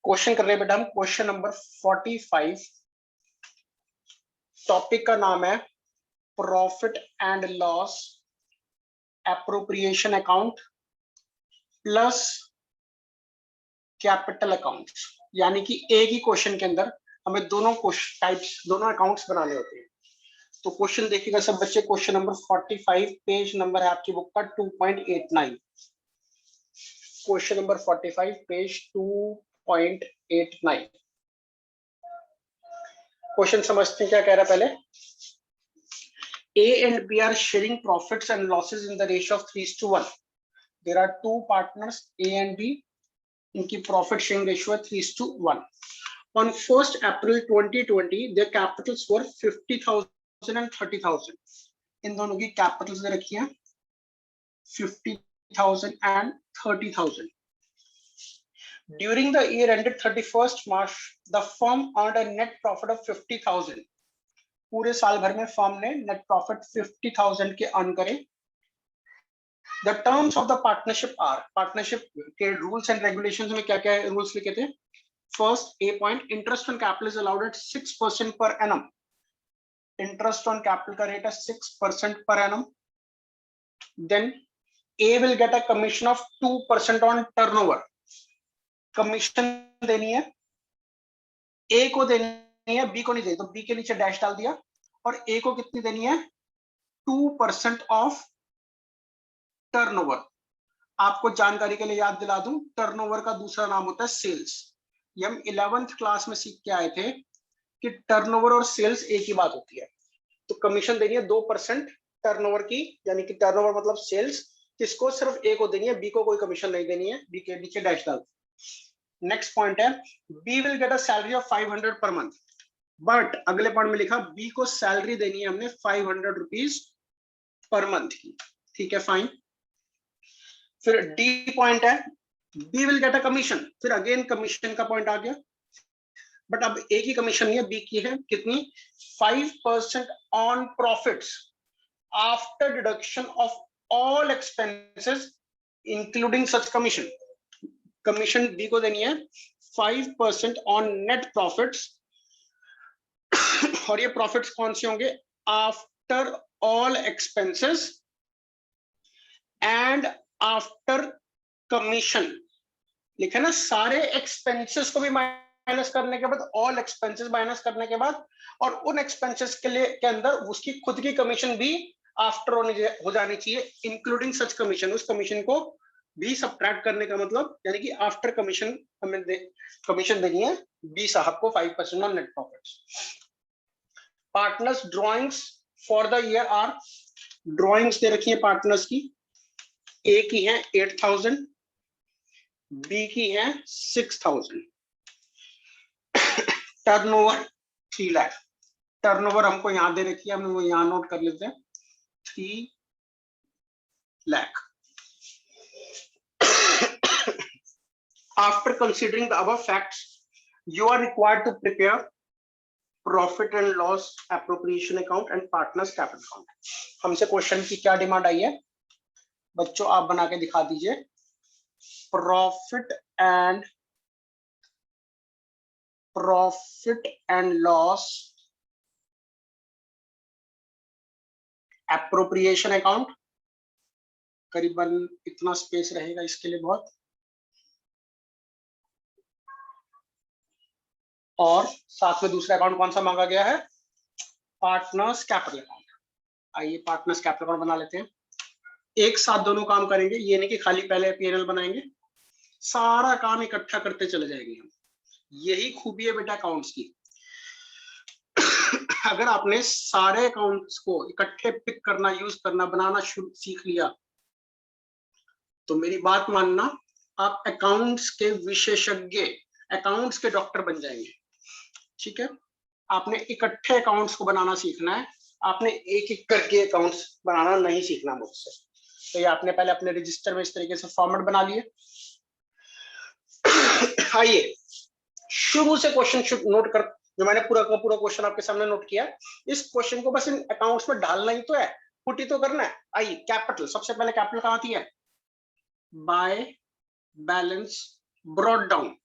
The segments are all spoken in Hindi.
क्वेश्चन कर रहे हैं बेटा हम, क्वेश्चन नंबर 45। टॉपिक का नाम है profit and loss appropriation account plus capital account. यानी कि एक ही क्वेश्चन के अंदर हमें दोनों टाइप्स, दोनों अकाउंट्स बनाने होते हैं। तो क्वेश्चन देखिएगा सब बच्चे, क्वेश्चन नंबर 45, पेज नंबर है आपकी बुक का 2.89। Question number 45, page 2.89। क्वेश्चन समझते हैं क्या कह रहा है पहले। A and B are sharing profits and losses in the ratio of 3:1. There are two partners A and B. इनकी profit sharing ratio है 3:1. On 1st April 2020, their capitals were 50,000 and 30,000. इन दोनों की capitals दे रखी हैं 50,000 and 30,000. During the year ended 31st March, the firm earned a net profit of 50,000. पूरे साल भर में फर्म ने नेट प्रॉफिट 50,000 के अर्न करे। The terms of the partnership are, partnership के रूल्स एंड रेगुलेशंस में क्या क्या रूल्स लिखे थे। First A point, interest on capital is allowed at 6% per annum. Interest on capital का रेट है 6% per annum. Then A will get a commission of 2% on turnover. Commission देनी है, ए को देनी है, बी को नहीं देनी, तो बी के नीचे डैश डाल दिया। और ए को कितनी देनी है, 2% ऑफ टर्नओवर। आपको जानकारी के लिए याद दिला दूं, टर्नओवर का दूसरा नाम होता है सेल्स। ये हम 11th क्लास में सीख के आए थे कि टर्नओवर और सेल्स एक ही बात होती है। तो कमीशन देनी है 2% टर्नओवर की, यानी कि टर्नओवर मतलब सेल्स। किसको, सिर्फ ए को देनी है, बी को कोई कमीशन नहीं देनी है। बी के नीचे डैश डाल। नेक्स्ट पॉइंट है, B will get a salary of 500 per month. But अगले पॉइंट में लिखा बी को सैलरी देनी है हमने 500 रुपीज पर मंथ की। ठीक है, फाइन। फिर डी पॉइंट है, B will get a commission. फिर अगेन कमीशन का पॉइंट आ गया, बट अब एक ही कमीशन नहीं है, बी की है कितनी, 5% on profits after deduction of all expenses including such commission. Commission B को देनी है 5% ऑन नेट प्रॉफिट्स। और ये प्रॉफिट्स कौन से होंगे, after all expenses and after commission. लिखा ना, सारे एक्सपेंसेस को भी माइनस करने के बाद, ऑल एक्सपेंसेस माइनस करने के बाद, और उन एक्सपेंसेस के लिए के अंदर उसकी खुद की कमीशन भी आफ्टर हो जानी चाहिए, इंक्लूडिंग सच कमीशन। उस कमीशन को भी सब्ट्रैक्ट करने का मतलब, यानी कि आफ्टर कमीशन हमें कमीशन देनी है बी साहब को 5% on net profits. Partners drawings for the year are, drawings दे रखी है पार्टनर्स की। ए की है 8,000, बी की है 6,000। टर्नओवर 3 लाख। टर्नओवर हमको यहां दे रखी है, हम वो यहां नोट कर लेते हैं, 3 lakh. After considering the above facts, you are required to prepare profit and loss appropriation account and partners capital account. हमसे क्वेश्चन की क्या डिमांड आई है बच्चों, आप बना के दिखा दीजिए। Profit and loss appropriation account. करीबन इतना स्पेस रहेगा इसके लिए बहुत। और साथ में दूसरा अकाउंट कौन सा मांगा गया है, पार्टनर्स कैपिटल अकाउंट। आइए पार्टनर्स कैपिटल अकाउंट बना लेते हैं। एक साथ दोनों काम करेंगे, ये नहीं कि खाली पहले पीएनएल बनाएंगे, सारा काम इकट्ठा करते चले जाएंगे हम। यही खूबी है बेटा अकाउंट्स की। अगर आपने सारे अकाउंट्स को इकट्ठे पिक करना, यूज करना, बनाना सीख लिया, तो मेरी बात मानना, आप अकाउंट्स के विशेषज्ञ, अकाउंट्स के डॉक्टर बन जाएंगे। ठीक है, आपने इकट्ठे अकाउंट्स को बनाना सीखना है, आपने एक एक करके अकाउंट्स बनाना नहीं सीखना मुझसे। तो ये आपने पहले अपने रजिस्टर में इस तरीके से फॉर्मेट बना लिए। आइए शुरू से क्वेश्चन नोट कर, जो मैंने पूरा का पूरा क्वेश्चन आपके सामने नोट किया, इस क्वेश्चन को बस इन अकाउंट्स में डालना ही तो है, पुट ही तो करना है। आइए कैपिटल, सबसे पहले कैपिटल कहाँ आती है, बाय बैलेंस ब्रॉट डाउन।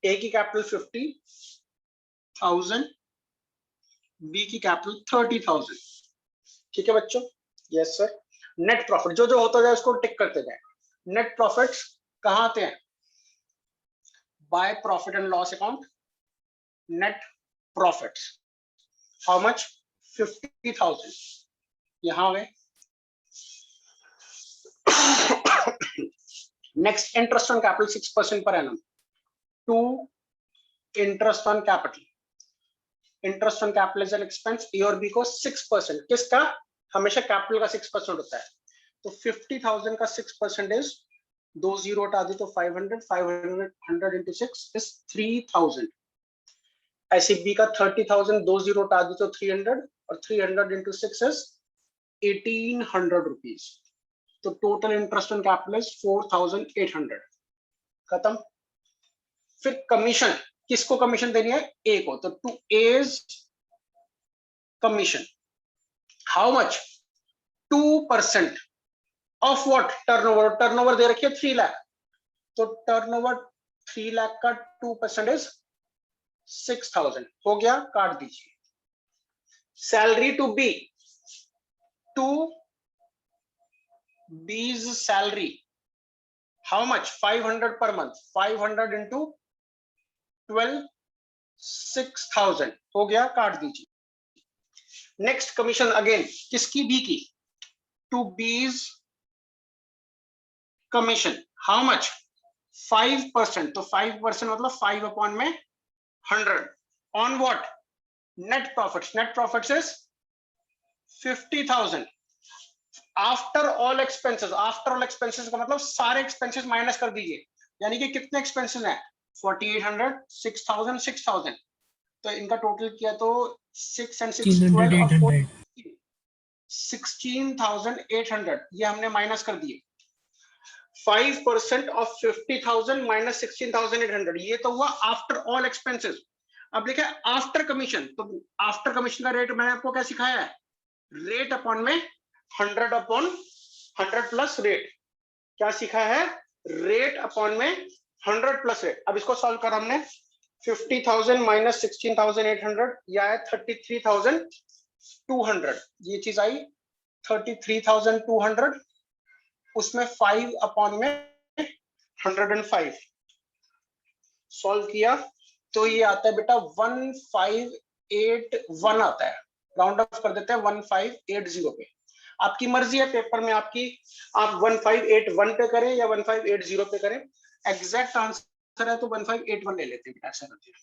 ए की कैपिटल 50,000, बी की कैपिटल 30,000। ठीक है बच्चों? Yes sir. नेट प्रॉफिट जो जो होता जाए उसको टिक करते जाए। नेट प्रॉफिट्स कहां आते हैं? By profit and loss account. Net profits how much? 50,000 यहां गए। Next, interest on capital 6% per annum. Two, interest on capital. Interest on capital is an expense. A और बी को 6%। किसका? हमेशा कैपिटल का 6% होता है। तो 50,000 का 6% इज, 2 जीरो हटा दी तो 500, 500 into 6 is 3,000। ऐसे बी का 30,000, 2 जीरो हटा दी तो 300, और 300 into 6 is 1,800 रुपीज। तो total interest on capital is 4,800। खत्म। फिर कमीशन, किसको कमीशन देनी है? ए को। तो two as commission how much? 2% of what? Turnover. Turnover दे रखी है 3 लाख, तो टर्नओवर 3 लाख का 2% इज 6,000। हो गया, काट दीजिए। सैलरी टू बी, टू बीज salary how much? 500 per month. 500 into 12, 6,000। हो गया, काट दीजिए। नेक्स्ट कमीशन अगेन किसकी? बी की। टू बीज कमीशन हाउ मच? 5%। तो 5% मतलब 5 अपॉन में 100 on what? Net profits. Net profits is 50,000 after all expenses. After all expenses का मतलब सारे एक्सपेंसेस माइनस कर दीजिए। यानी कि कितने एक्सपेंसेस हैं? 4,800, 6,000, 6,000। तो इनका टोटल किया तो 6 and 6 12 और 4 16,800। ये हमने माइनस कर दिए। 5% ऑफ 50,000 माइनस 16,800, ये तो हुआ आफ्टर ऑल एक्सपेंसेस। अब देखिए आफ्टर कमीशन, तो आफ्टर कमीशन का रेट मैंने आपको क्या सिखाया है? रेट अपॉन में 100 अपॉन 100 प्लस रेट। क्या सीखा है? रेट अपॉन में 100 प्लस रेट। अब इसको सॉल्व कर हमने। 50,000 माइनस 16,800, यह है 33,200। ये चीज आई 33,200, उसमें 5 अपॉन में 105 सॉल्व किया तो ये आता है बेटा 1581 आता है। राउंड ऑफ कर देते हैं 1580 पे। आपकी मर्जी है पेपर में आपकी, आप 1581 पे करें या 1580 पे करें। एग्जैक्ट आंसर है तो 1581 ले लेते हैं ऐसा करते हैं,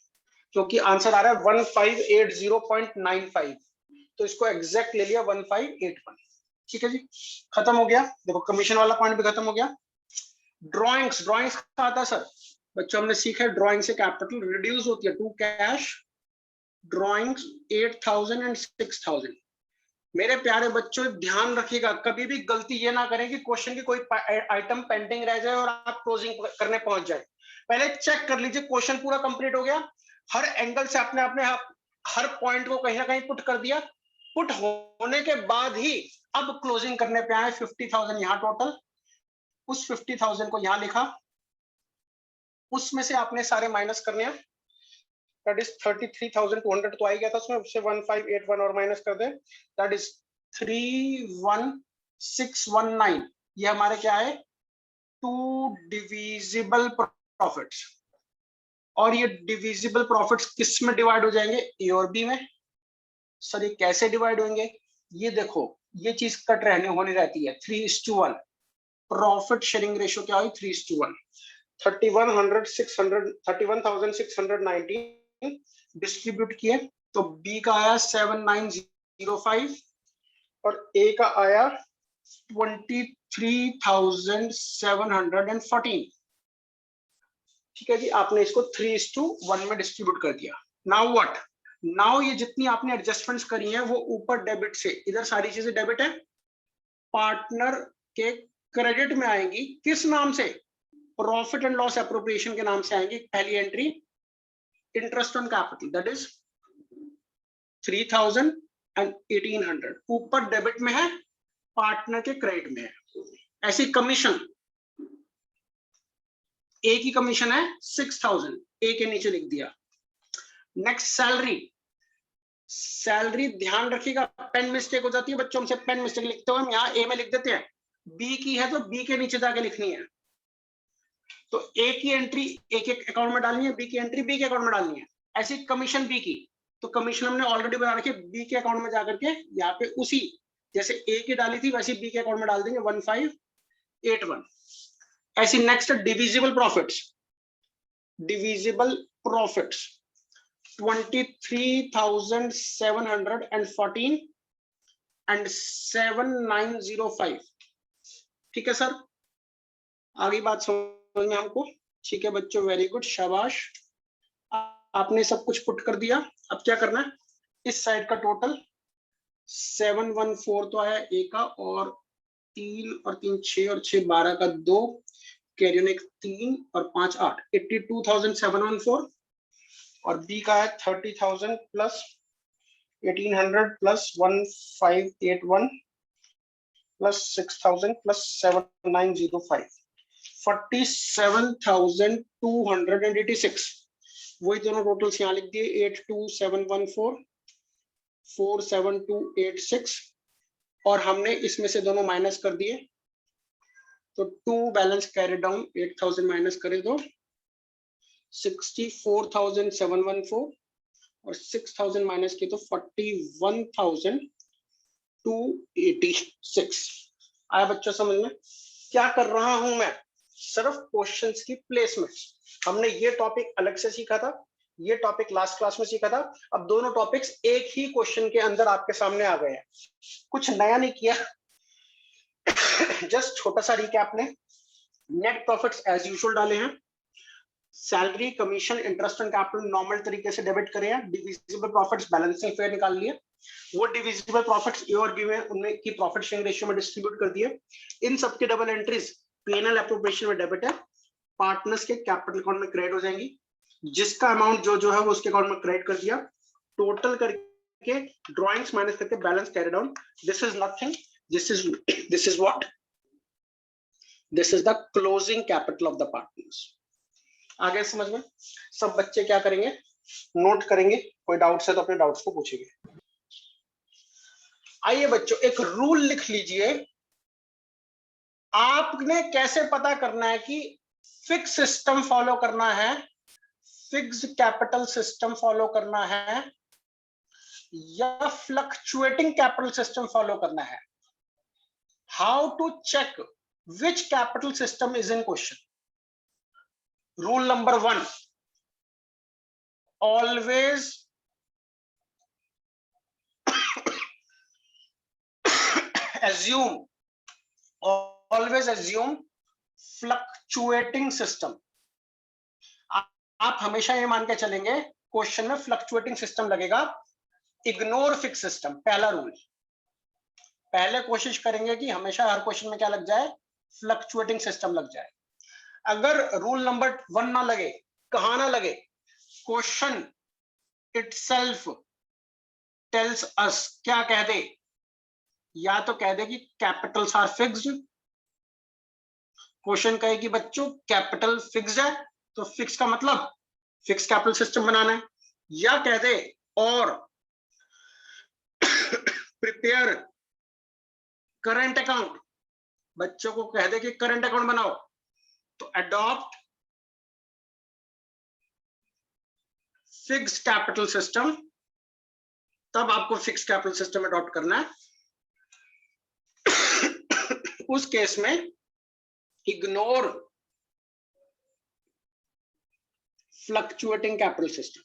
क्योंकि आंसर आ रहा है 1580.95, तो इसको एग्जैक्ट ले लिया 1581। ठीक है जी, खत्म हो गया। देखो कमीशन वाला पॉइंट भी खत्म हो गया। ड्रॉइंग्स, ड्रॉइंग्स का आता है सर बच्चों, हमने सीखा है ड्रॉइंग से कैपिटल रिड्यूस होती है टू कैश। Drawings 8,000 and 6,000। मेरे प्यारे बच्चों ध्यान रखिएगा, कभी भी गलती ये ना करें कि क्वेश्चन की कोई आइटम पेंडिंग रह जाए और आप क्लोजिंग करने पहुंच जाए। पहले चेक कर लीजिए क्वेश्चन पूरा कंप्लीट हो गया, हर एंगल से आपने अपने हर पॉइंट को कहीं ना कहीं पुट कर दिया। पुट होने के बाद ही अब क्लोजिंग करने पे आए। 50,000 यहाँ टोटल, उस 50,000 को यहाँ लिखा, उसमें से आपने सारे माइनस करने हैं। दैट इज 33,200 तो आ ही गया था उसमें, उससे 1581 और माइनस कर दे, दैट इज 31,619। ये हमारे क्या है? Two divisible profits. और ये डिविजिबल प्रॉफिट्स किस में डिवाइड हो जाएंगे? ए और बी में। सर ये कैसे डिवाइड होंगे? ये देखो ये चीज कट रहने होने रहती है 3:1। प्रॉफिट शेयरिंग रेशियो क्या हुई? 3:1। 31,619 डिस्ट्रीब्यूट किए तो बी का आया 7,905 और ए का आया 23,714। ठीक है जी, आपने इसको 3:1 में डिस्ट्रीब्यूट कर दिया। Now what? नाउ ये जितनी आपने एडजस्टमेंट्स करी हैं वो ऊपर डेबिट से, इधर सारी चीजें डेबिट है, पार्टनर के क्रेडिट में आएंगी। किस नाम से? प्रॉफिट एंड लॉस एप्रोप्रिएशन के नाम से आएंगी। पहली entry interest on capital, that is 3,000 and 1,800 ऊपर डेबिट में है, पार्टनर के क्रेडिट में है। ऐसी कमीशन ए की कमीशन है 6000, ए के नीचे लिख दिया। नेक्स्ट सैलरी, सैलरी ध्यान रखिएगा पेन मिस्टेक हो जाती है बच्चों, हमसे पेन मिस्टेक लिखते हो हम यहाँ ए में लिख देते हैं, बी की है तो बी के नीचे जाके लिखनी है। तो ए की एंट्री ए के अकाउंट में डालनी है, बी की एंट्री बी के अकाउंट में डालनी है। ऐसी कमीशन बी की, तो कमीशन हमने ऑलरेडी बना रखी है, बी के अकाउंट में जाकर के यहाँ पे उसी जैसे ए की डाली थी वैसे बी के अकाउंट में डाल देंगे 1581। ऐसी next divisible profits, divisible profits 23,714 and 7905। ठीक है सर, आगे बात समझ में हमको? ठीक है बच्चों, वेरी गुड, शाबाश, आपने सब कुछ पुट कर दिया। अब क्या करना है, इस साइड का टोटल 714 तो आया ए का, और 3 और 3 6 और 6 12 का 2, कैरियन एक 3 और 5 8, 82,714, और बी का है 30,000 प्लस 1800 प्लस 1581 प्लस 6000 प्लस 7905, 47,286। वही दोनों टोटल्स यहाँ लिख दिए, 82714 47286, और हमने इसमें से दोनों माइनस कर दिए, तो 2 बैलेंस कैरी डाउन, 8000 माइनस करे दो, 64,714 और 6000 माइनस की तो 41,286। आया बच्चों समझ में? क्या कर रहा हूं मैं, सिर्फ क्वेश्चंस की प्लेसमेंट्स। हमने ये टॉपिक अलग से सीखा था, ये टॉपिक लास्ट क्लास में सीखा था, अब दोनों टॉपिक्स एक ही क्वेश्चन के अंदर आपके सामने आ गए हैं, कुछ नया नहीं किया। जस्ट छोटा सा रिकैप ने, नेट प्रॉफिट्स एज यूजुअल डाले हैं, salary commission interest and capital normal तरीके से डेबिट करे हैं, डिविजिबल प्रॉफिट्स बैलेंसिंग फेयर निकाल लिए, वो डिविजिबल प्रॉफिट्स ए और बी में उनमें की प्रॉफिट शेयरिंग रेशियो में डिस्ट्रीब्यूट कर दिए। इन सबके डबल एंट्रीज पीएनएल एप्रोप्रिएशन में डेबिट है, पार्टनर्स के कैपिटल अकाउंट में क्रेडिट हो जाएंगी, जिसका अमाउंट जो है वो उसके अकाउंट में क्रेडिट कर दिया, टोटल करके ड्राइंग्स माइनस करके balance carry down. This is nothing, this is what, this is the closing capital of the partners. आगे समझ में? सब बच्चे क्या करेंगे, नोट करेंगे, कोई डाउट्स है तो अपने डाउट्स को पूछेंगे। आइए बच्चों, एक रूल लिख लीजिए, आपने कैसे पता करना है कि फिक्स सिस्टम फॉलो करना है, फिक्स्ड कैपिटल सिस्टम फॉलो करना है, या फ्लक्चुएटिंग कैपिटल सिस्टम फॉलो करना है। How to check which capital system is in question? Rule number 1, always assume fluctuating system। आप हमेशा ये मान के चलेंगे क्वेश्चन में फ्लक्चुएटिंग सिस्टम लगेगा, इग्नोर फिक्स सिस्टम। पहला रूल, पहले कोशिश करेंगे कि हमेशा हर क्वेश्चन में क्या लग जाए, फ्लक्चुएटिंग सिस्टम लग जाए। अगर रूल नंबर 1 ना लगे, कहां ना लगे, क्वेश्चन इटसेल्फ टेल्स अस, क्या कह दे, या तो कह दे कि कैपिटल्स आर फिक्स्ड, क्वेश्चन कहे कि बच्चों कैपिटल फिक्स्ड है, तो फिक्स का मतलब फिक्स कैपिटल सिस्टम बनाना है, या कह दे और प्रिपेयर करंट अकाउंट, बच्चों को कह दे कि करंट अकाउंट बनाओ, तो अडॉप्ट फिक्स्ड कैपिटल सिस्टम, तब आपको फिक्स्ड कैपिटल सिस्टम अडॉप्ट करना है। उस केस में इग्नोर फ्लक्चुएटिंग कैपिटल सिस्टम।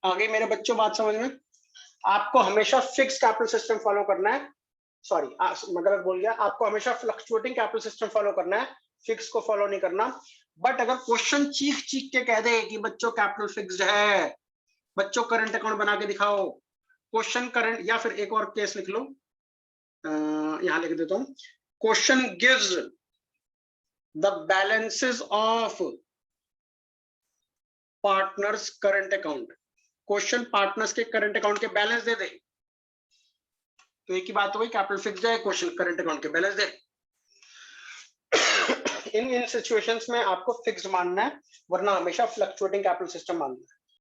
आगे मेरे बच्चों बात समझ में? आपको हमेशा फिक्स्ड कैपिटल सिस्टम फॉलो करना है, सॉरी मैं गलत बोल गया, आपको हमेशा फ्लक्चुएटिंग कैपिटल सिस्टम फॉलो करना है, फिक्स को फॉलो नहीं करना। बट अगर क्वेश्चन चीख चीख के कह दे कि बच्चों कैपिटल फिक्स्ड है, बच्चों करंट अकाउंट बना के दिखाओ, क्वेश्चन करंट, या फिर एक और केस लिख लो, यहां लिख देता हूं, question gives the balances of partners current account, question partners के करंट अकाउंट के बैलेंस दे दे, तो एक ही बात हो गई, कैपिटल फिक्स्ड है, क्वेश्चन करंट अकाउंट के बैलेंस दे। इन सिचुएशंस में आपको फिक्स्ड मानना है, वरना हमेशा फ्लक्चुएटिंग कैपिटल सिस्टम मानना है।